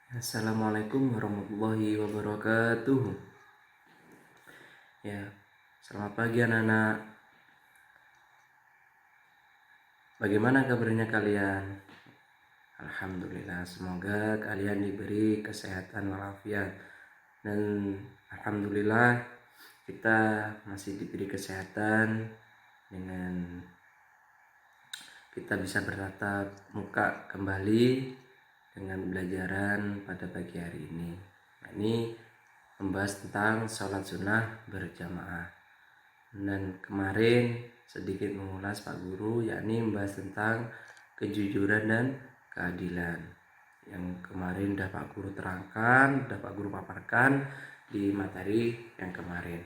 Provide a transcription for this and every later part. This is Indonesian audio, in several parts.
Assalamualaikum warahmatullahi wabarakatuh. Ya, selamat pagi anak-anak. Bagaimana kabarnya kalian? Alhamdulillah, semoga kalian diberi kesehatan walafiat. Dan alhamdulillah kita masih diberi kesehatan dengan kita bisa bertatap muka kembali dengan pembelajaran pada pagi hari ini. Nah, ini membahas tentang sholat sunnah berjamaah. Dan kemarin sedikit mengulas Pak Guru, yakni membahas tentang kejujuran dan keadilan. Yang kemarin sudah Pak Guru terangkan, sudah Pak Guru paparkan di materi yang kemarin.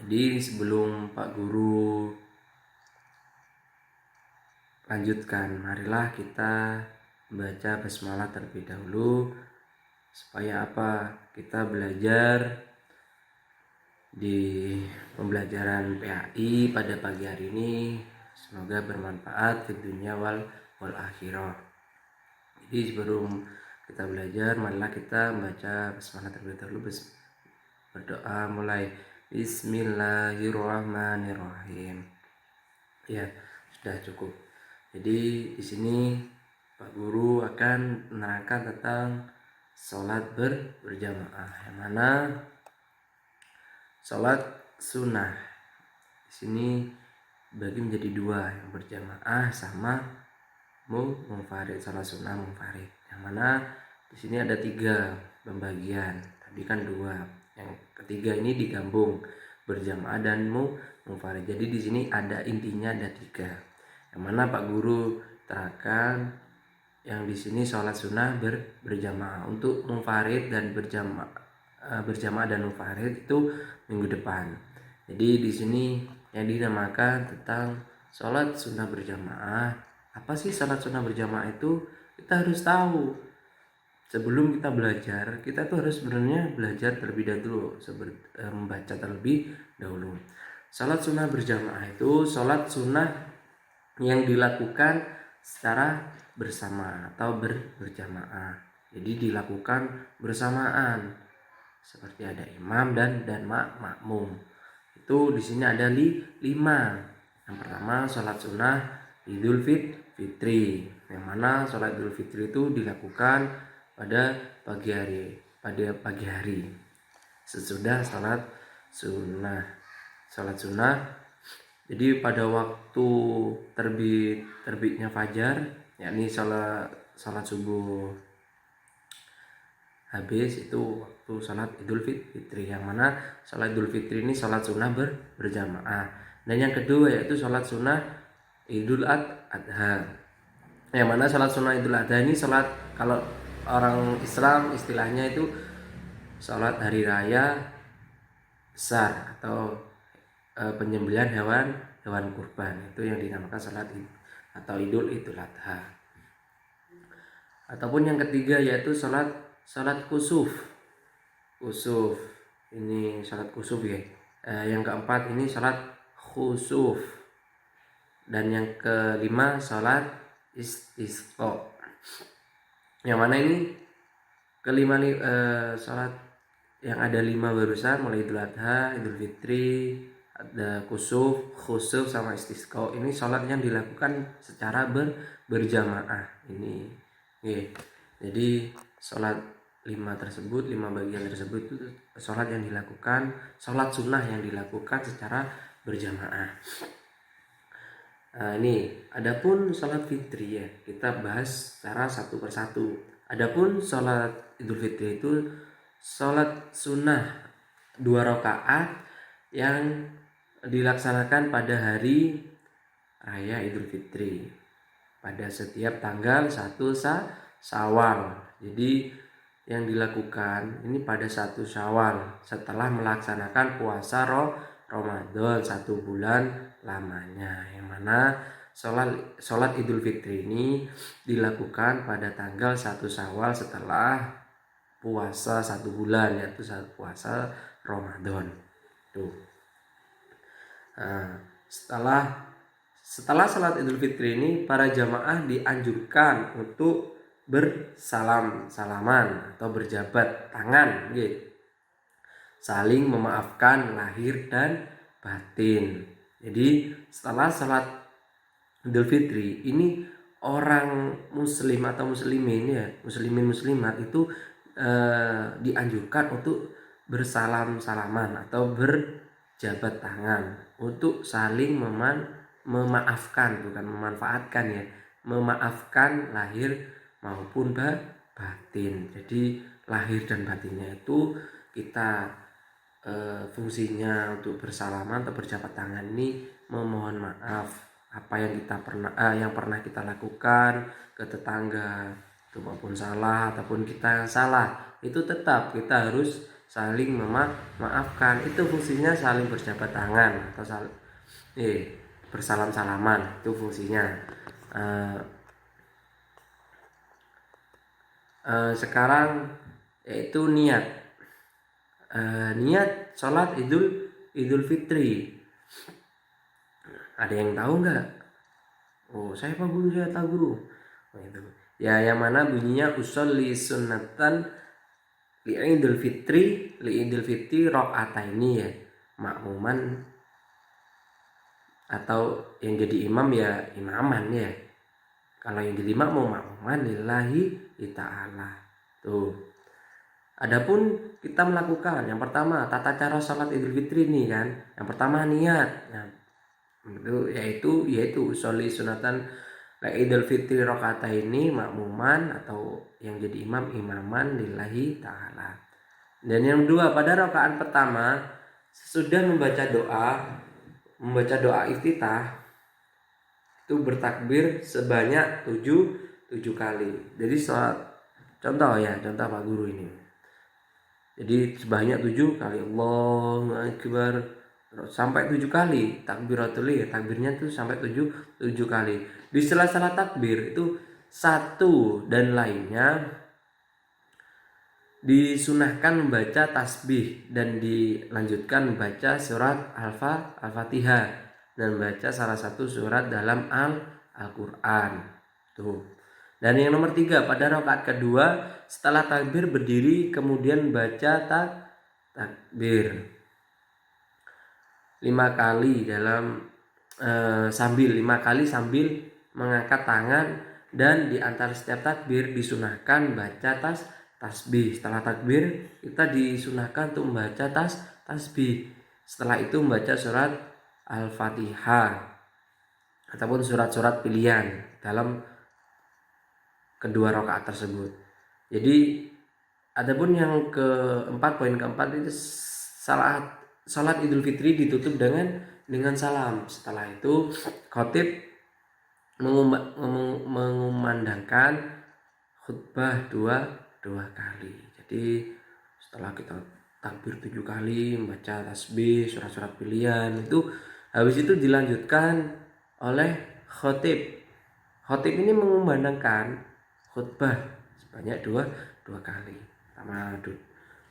Jadi sebelum Pak Guru lanjutkan, marilah kita baca basmalah terlebih dahulu. Supaya apa? Kita belajar di pembelajaran PAI pada pagi hari ini semoga bermanfaat di dunia wal akhirah. Jadi sebelum kita belajar, marilah kita membaca basmalah terlebih dahulu. Berdoa mulai. Bismillahirrahmanirrahim. Ya, sudah cukup. Jadi di sini Pak Guru akan menerangkan tentang sholat berjamaah, yang mana sholat sunnah di sini bagi menjadi dua, yang berjamaah sama munfarid. Sholat sunnah munfarid, yang mana di sini ada 3 pembagian. Tadi kan 2, yang ketiga ini digabung berjamaah dan munfarid. Jadi di sini ada intinya ada 3. Yang mana Pak Guru terangkan yang di sini sholat sunnah berjamaah. Untuk munfarid dan berjamaah dan munfarid itu minggu depan. Jadi di sini yang dinamakan tentang sholat sunnah berjamaah. Apa sih sholat sunnah berjamaah itu? Kita harus tahu. Sebelum kita belajar, kita tuh harus sebenarnya belajar terlebih dahulu, membaca terlebih dahulu. Sholat sunnah berjamaah itu sholat sunnah yang dilakukan secara bersama atau berjamaah. Jadi dilakukan bersamaan, seperti ada imam dan makmum. Itu di sini ada 5. Yang pertama sholat sunnah Idul Fitri, yang mana sholat Idul Fitri itu dilakukan pada pagi hari sesudah sholat sunnah. Jadi pada waktu terbitnya fajar, yakni sholat subuh habis, itu waktu sholat Idul Fitri, yang mana sholat Idul Fitri ini sholat sunnah berjamaah. Dan yang kedua yaitu sholat sunnah Idul Adha, yang mana sholat sunnah Idul Adha ini sholat, kalau orang Islam istilahnya itu sholat hari raya besar atau penyembelihan hewan kurban, itu yang dinamakan sholat atau Idul Adha. Ataupun yang ketiga yaitu sholat kusuf. Ini sholat kusuf ya. Yang keempat ini sholat khusuf. Dan yang kelima sholat istisqa. Yang mana ini kelima sholat yang ada 5 barusan, mulai Idul Adha, Idul Fitri, ada khusuf, sama istisqa. Ini sholat yang dilakukan secara berjamaah ini. Jadi sholat 5 bagian tersebut itu sholat yang dilakukan, sholat sunnah yang dilakukan secara berjamaah. Ini adapun sholat fitri ya, kita bahas secara satu persatu. Adapun sholat Idul Fitri itu sholat sunnah 2 rakaat yang dilaksanakan pada hari raya Idul Fitri pada setiap tanggal 1 Syawal. Jadi yang dilakukan ini pada 1 Syawal setelah melaksanakan puasa Ramadan 1 bulan lamanya, yang mana sholat Idul Fitri ini dilakukan pada tanggal 1 Syawal setelah puasa 1 bulan, yaitu puasa Ramadan. Tuh. Nah, setelah sholat Idul Fitri ini, para jamaah dianjurkan untuk bersalam-salaman atau berjabat tangan gitu. Saling memaafkan lahir dan batin. Jadi setelah salat Idul Fitri ini orang muslim atau muslimin ya, muslimin muslimat itu dianjurkan untuk bersalam-salaman atau berjabat tangan untuk saling memaafkan, bukan memanfaatkan ya, memaafkan lahir maupun batin. Jadi lahir dan batinnya itu kita fungsinya untuk bersalaman atau berjabat tangan ini memohon maaf apa yang pernah kita lakukan ke tetangga itu maupun salah ataupun kita yang salah, itu tetap kita harus saling memaafkan. Itu fungsinya saling berjabat tangan atau bersalam-salaman, itu fungsinya. Sekarang yaitu niat sholat Idul Fitri. Ada yang tahu nggak? Oh, saya Pak Guru, saya tahu Guru. Oh, itu. Ya, yang mana bunyinya usolli sunnatan li Idul Fitri rakaataini ya. Makmuman atau yang jadi imam ya imaman ya. Kalau yang jadi makmuman lillahi ta'ala. Tuh. Adapun kita melakukan yang pertama tata cara sholat Idul Fitri ini kan, yang pertama niat, itu yaitu sholli sunatan Idul Fitri rakaataini makmuman atau yang jadi imaman lillahi ta'ala. Dan yang kedua, pada rakaat pertama sesudah membaca doa iftitah itu bertakbir sebanyak 7 kali. Jadi sholat contoh Pak Guru ini. Jadi sebanyak 7 kali Allahu Akbar sampai 7 kali takbiratul ihram, takbirnya tuh sampai 7 kali. Di sela-sela takbir itu satu dan lainnya disunahkan membaca tasbih dan dilanjutkan membaca surat Al-Fatihah dan membaca salah satu surat dalam Al-Qur'an. Tuh. Dan yang nomor 3, pada rakaat kedua setelah takbir berdiri kemudian baca takbir 5 kali sambil mengangkat tangan, dan di antara setiap takbir disunahkan baca tasbih. Setelah takbir kita disunahkan untuk membaca tasbih. Setelah itu membaca surat Al-Fatihah ataupun surat-surat pilihan dalam kedua rakaat tersebut. Jadi adapun yang poin keempat itu salat Idul Fitri ditutup dengan salam. Setelah itu khatib mengumandangkan khutbah dua kali. Jadi setelah kita takbir 7 kali, membaca tasbih, surat-surat pilihan, itu habis itu dilanjutkan oleh khatib. Khatib ini mengumandangkan khutbah sebanyak dua kali.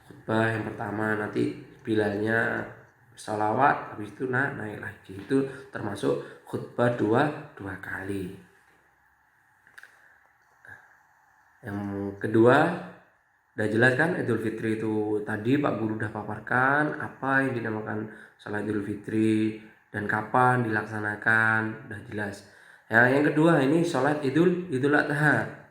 Khutbah yang pertama nanti bilalnya sholawat, habis itu naik lagi. Itu termasuk khutbah dua kali. Yang kedua udah jelas kan, Idul Fitri itu tadi Pak Guru udah paparkan apa yang dinamakan salat Idul Fitri dan kapan dilaksanakan, udah jelas. Yang kedua ini salat Idul Adha.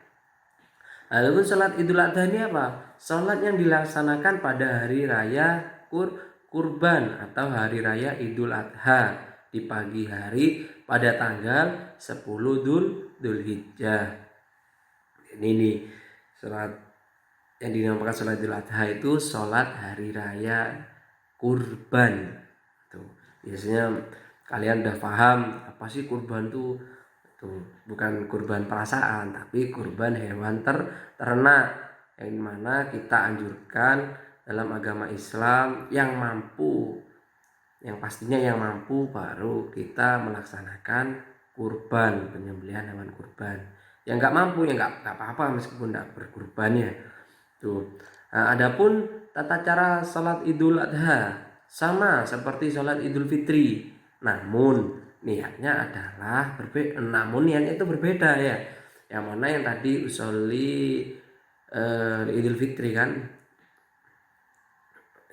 Adapun salat Idul Adha ini apa? Salat yang dilaksanakan pada hari raya kurban atau hari raya Idul Adha di pagi hari pada tanggal 10 Dzulhijjah. Ini salat yang dinamakan salat Idul Adha itu salat hari raya kurban. Tuh, biasanya kalian udah paham apa sih kurban tuh? Bukan kurban perasaan, tapi kurban hewan ternak, yang mana kita anjurkan dalam agama Islam yang pastinya yang mampu baru kita melaksanakan kurban, penyembelihan hewan kurban. Yang nggak mampu ya nggak apa-apa meskipun nggak berkurban ya. Tuh. Nah, adapun tata cara salat Idul Adha sama seperti salat Idul Fitri, namun niatnya itu berbeda ya. Yang mana yang tadi usolli Idul Fitri kan,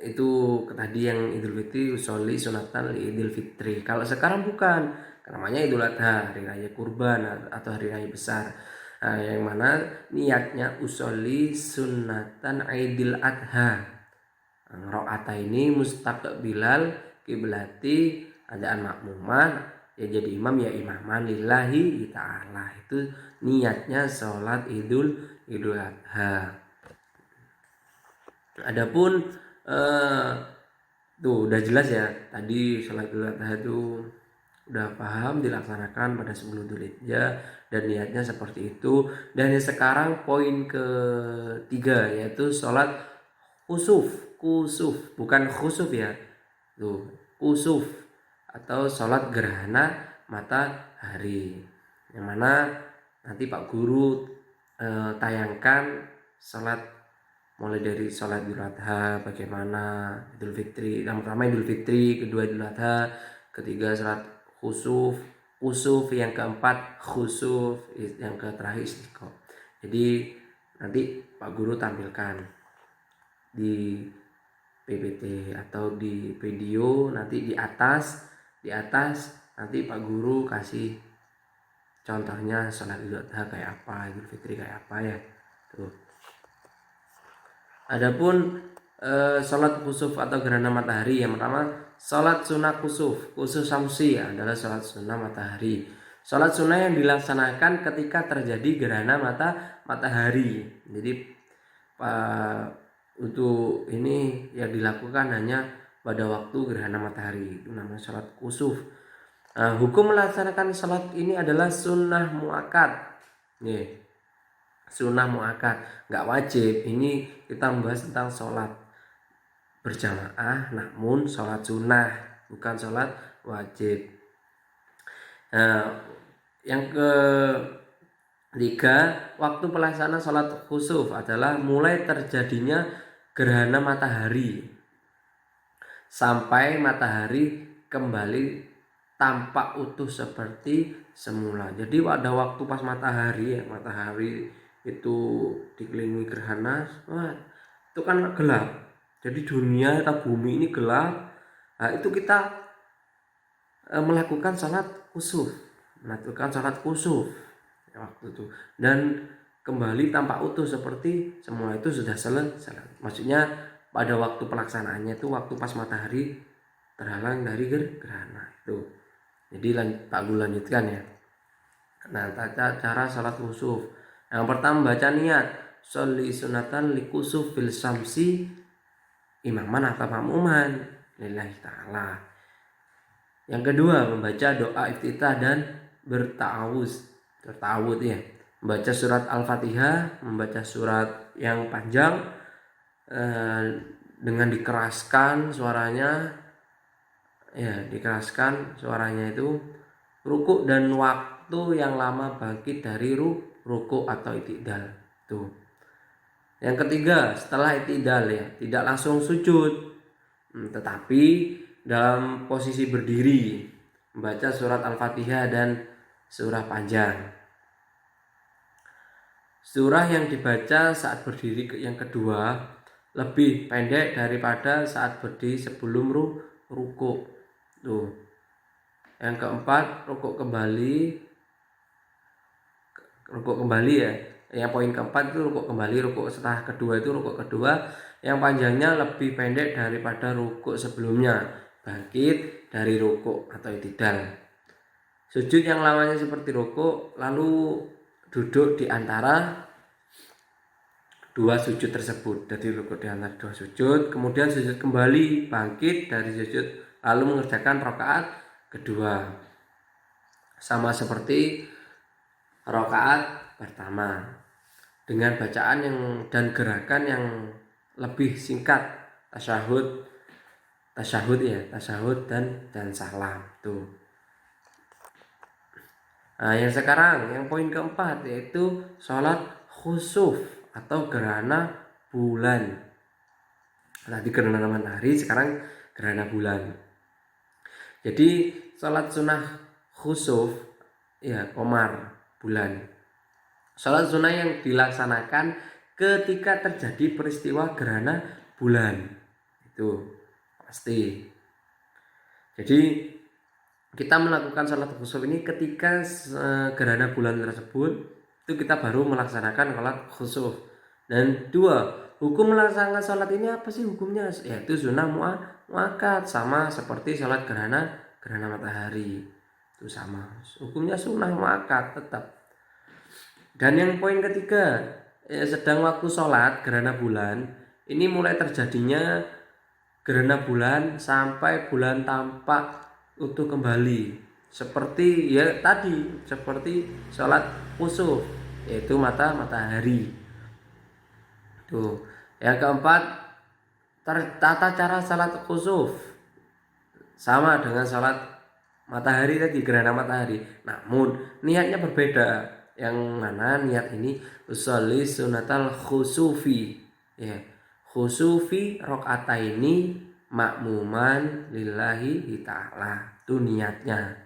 itu tadi yang Idul Fitri usolli sunatan Idul Fitri. Kalau sekarang bukan, namanya Idul Adha, hari raya kurban atau hari raya besar. Nah, yang mana niatnya usolli sunatan Idul Adha. Ro'ata ini mustaqbilal kiblati adaan makmuman, ya jadi imam ya imaman lillahi ta'ala. Itu niatnya sholat Idul Adha. Adapun tuh udah jelas ya, tadi sholat Idul Adha itu udah paham dilaksanakan pada 10 Dzulhijjah dan niatnya seperti itu. Dan sekarang poin ketiga yaitu sholat kusuf bukan khusuf ya, tuh kusuf atau sholat gerhana matahari, yang mana nanti Pak Guru tayangkan sholat mulai dari sholat Idul Adha, bagaimana Idul Fitri, yang pertama Idul Fitri, kedua Idul Adha, ketiga sholat kusuf, yang keempat khusuf, yang terakhir istiqo. Jadi nanti Pak Guru tampilkan di PPT atau di video, nanti di atas nanti Pak Guru kasih contohnya sholat Idul Adha kayak apa, Idul Fitri kayak apa ya tuh. Adapun sholat kusuf atau gerhana matahari, yang pertama sholat sunnah kusuf samsi adalah sholat sunnah matahari. Sholat sunnah yang dilaksanakan ketika terjadi gerhana matahari. Jadi untuk ini yang dilakukan hanya pada waktu gerhana matahari, itu namanya sholat kusuf. Hukum melaksanakan sholat ini adalah sunnah muakkad. Nih, sunnah muakkad, nggak wajib. Ini kita membahas tentang sholat berjamaah, namun sholat sunnah, bukan sholat wajib. Yang ketiga, waktu pelaksana sholat khusuf adalah mulai terjadinya gerhana matahari sampai matahari kembali tampak utuh seperti semula. Jadi pada waktu pas matahari itu dikelilingi gerhana, itu kan gelap. Jadi dunia atau bumi ini gelap. Nah, itu kita melakukan sholat kusuf waktu itu, dan kembali tampak utuh seperti semula, itu sudah selesai. Maksudnya pada waktu pelaksanaannya itu waktu pas matahari terhalang dari gerhana itu. Jadi Pak Guru lanjutkan ya. Nah, cara salat kusuf. Yang pertama baca niat sholli sunatan li kusuf fil syamsi imaman atau makmuman lillahi ta'ala. Yang kedua membaca doa iftitah dan bertawud ya. Membaca surat Al-Fatihah, membaca surat yang panjang dengan dikeraskan suaranya ya, itu rukuk dan waktu yang lama bangkit dari rukuk atau i'tidal tuh. Yang ketiga setelah i'tidal ya, tidak langsung sujud, tetapi dalam posisi berdiri membaca surat Al-Fatihah dan surah panjang. Surah yang dibaca saat berdiri yang kedua lebih pendek daripada saat berdiri sebelum rukuk. Tuh. Yang keempat, rukuk kembali ya. Yang poin keempat itu rukuk kembali, rukuk setelah kedua itu rukuk kedua yang panjangnya lebih pendek daripada rukuk sebelumnya, bangkit dari rukuk atau i'tidal. Sujud yang lamanya seperti rukuk, lalu duduk di antara dua sujud tersebut. Jadi rukuk di antara dua sujud, kemudian sujud kembali, bangkit dari sujud, lalu mengerjakan rakaat kedua sama seperti rakaat pertama dengan bacaan dan gerakan yang lebih singkat, tasyahud dan salam tuh. Nah, yang sekarang yang poin keempat yaitu sholat khusuf atau gerhana bulan. Tadi gerhana matahari, sekarang gerhana bulan. Jadi sholat sunnah khusuf ya, komar bulan Sholat sunnah yang dilaksanakan ketika terjadi peristiwa gerhana bulan. Itu pasti. Jadi kita melakukan sholat khusuf ini ketika gerhana bulan tersebut, itu kita baru melaksanakan sholat khusuf. Dan dua, hukum melaksanakan sholat ini apa sih hukumnya? Yaitu sunnah muakkad, sama seperti sholat gerhana matahari. Itu sama, hukumnya sunnah muakkad tetap. Dan yang poin ketiga, sedang waktu sholat gerhana bulan, ini mulai terjadinya gerhana bulan sampai bulan tampak utuh kembali, seperti ya tadi, seperti sholat khusuf, yaitu matahari. Tuh. Yang keempat, tata cara sholat khusuf sama dengan sholat matahari tadi, gerhana matahari, namun niatnya berbeda. Yang mana niat ini usolli sunatal khusufi, ya, khusufi rakaataini makmuman lillahi ta'ala. Itu niatnya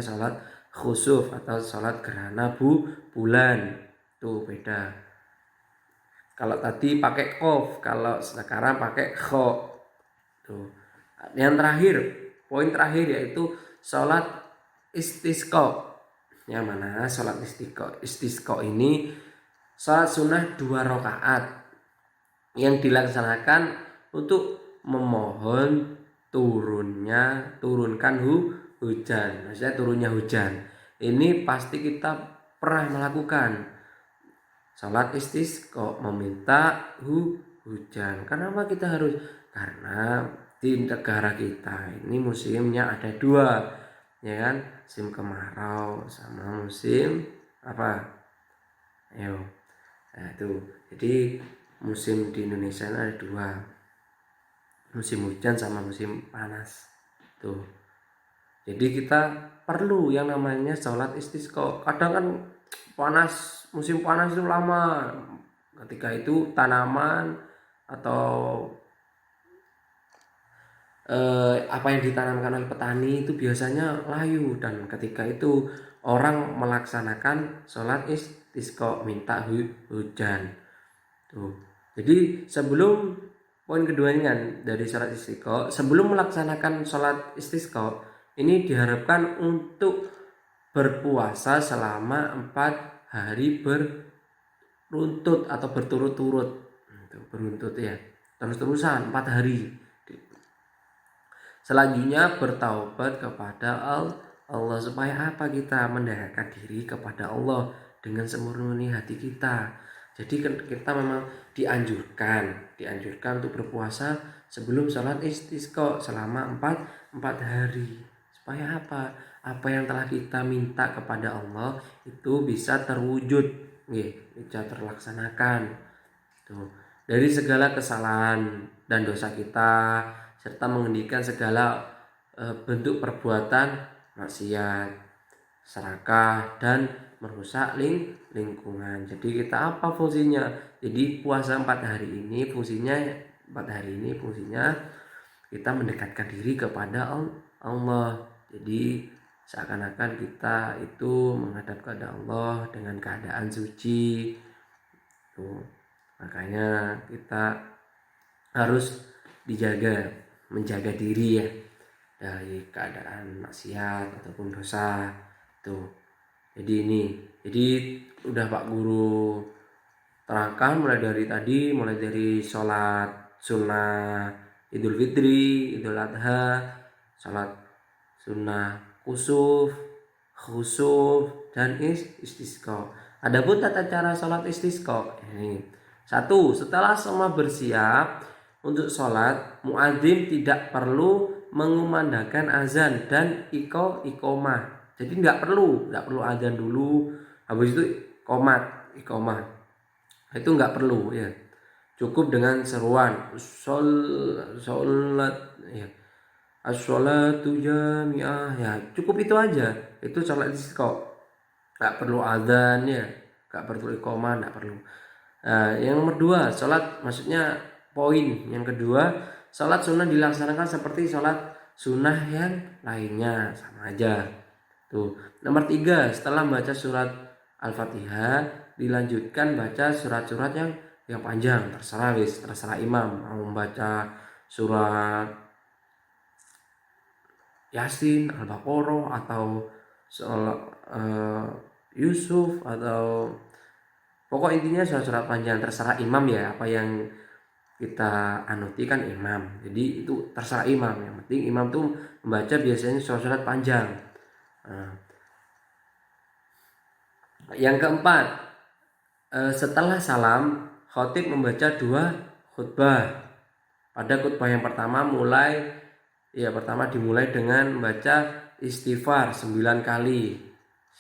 sholat khusuf atau sholat gerhana bulan. Tuh beda. Kalau tadi pakai kof, kalau sekarang pakai kho. Tuh. Yang terakhir, poin terakhir yaitu sholat istisqa. Yang mana sholat istisqa ini sholat sunnah 2 rakaat yang dilaksanakan untuk memohon turunkan hujan. Maksudnya turunnya hujan. Ini pasti kita pernah melakukan sholat istisqa, meminta hujan. Kenapa kita harus? Karena di negara kita ini musimnya ada 2, ya kan, musim kemarau sama musim apa? Ayo, nah itu. Jadi musim di Indonesia ada 2, musim hujan sama musim panas. Tuh. Jadi kita perlu yang namanya sholat istisqa. Kadang kan panas, musim panas itu lama. Ketika itu tanaman atau apa yang ditanamkan oleh petani itu biasanya layu, dan ketika itu orang melaksanakan sholat istisqa, minta hujan. Tuh. Jadi sebelum poin keduanya kan, dari sholat istisqa, sebelum melaksanakan sholat istisqa ini diharapkan untuk berpuasa selama 4 hari beruntut atau berturut-turut. Beruntut ya, terus-terusan 4 hari. Selanjutnya bertaubat kepada Allah. Supaya apa? Kita mendekatkan diri kepada Allah dengan semurni hati kita. Jadi kita memang dianjurkan untuk berpuasa sebelum sholat istisqa selama 4 hari. Supaya apa? Apa yang telah kita minta kepada Allah itu bisa terwujud, bisa terlaksanakan. Tuh. Dari segala kesalahan dan dosa kita, serta menghentikan segala bentuk perbuatan maksiat, serakah, dan merusak lingkungan. Jadi kita apa fungsinya? Jadi puasa 4 hari ini fungsinya kita mendekatkan diri kepada Allah. Jadi seakan-akan kita itu menghadap kepada Allah dengan keadaan suci. Tuh. Makanya kita harus menjaga diri ya dari keadaan maksiat ataupun dosa. Tuh. Jadi udah Pak Guru terangkan mulai dari sholat sunnah Idul Fitri, Idul Adha, sholat sunnah khusuf, dan istisqa. Adapun tata cara sholat istisqa ini: 1. Setelah semua bersiap untuk sholat, muadzin tidak perlu mengumandangkan azan dan iqomah. Jadi nggak perlu azan dulu, habis itu iqomah. Itu nggak perlu ya. Cukup dengan seruan sholat ya, as-sholatu jami'ah ya, cukup itu aja. Itu sholat istisqa. Nggak perlu azan ya, nggak perlu iqomah, nggak perlu. Yang nomor 2, sholat, maksudnya poin yang kedua, sholat sunnah dilaksanakan seperti sholat sunnah yang lainnya, sama aja. Tuh. Nomor 3, setelah membaca surat Al-Fatihah, dilanjutkan baca surat-surat yang panjang, terserah imam mau membaca surat Yasin, Al-Baqarah, atau Yusuf, atau pokok intinya surat-surat panjang, terserah imam ya, apa yang kita anuti kan imam, jadi itu terserah imam, yang penting imam tuh membaca biasanya surat-surat panjang. Nah, yang keempat, setelah salam khotib membaca 2 khutbah. Pada khutbah yang pertama dimulai dengan membaca istighfar 9 kali.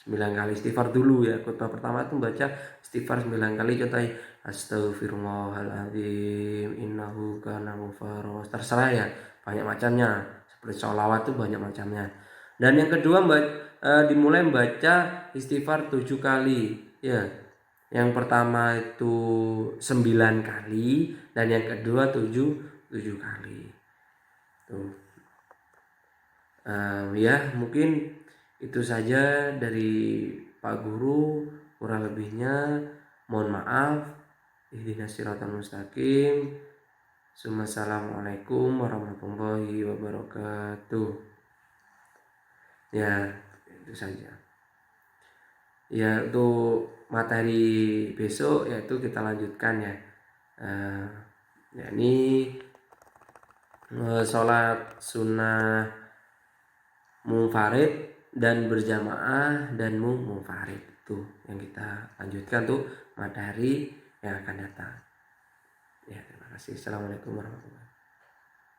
9 kali istighfar dulu ya. Khutbah pertama itu baca istighfar 9 kali, contohnya astagfirullahaladzim innahu kana ghafara. Terserah ya, banyak macamnya. Seperti sholawat itu banyak macamnya. Dan yang kedua dimulai membaca istighfar 7 kali ya. Yang pertama itu 9 kali dan yang kedua 7 kali. Tuh. Ya mungkin itu saja dari Pak Guru, kurang lebihnya mohon maaf. Ihdinas siratal mustaqim. Assalamualaikum warahmatullahi wabarakatuh. Ya itu saja. Ya untuk materi besok yaitu kita lanjutkan ya. Yakni sholat sunnah munfarid dan berjamaah dan munfarid, itu yang kita lanjutkan tuh materi yang akan datang. Ya terima kasih. Assalamualaikum warahmatullahi wabarakatuh.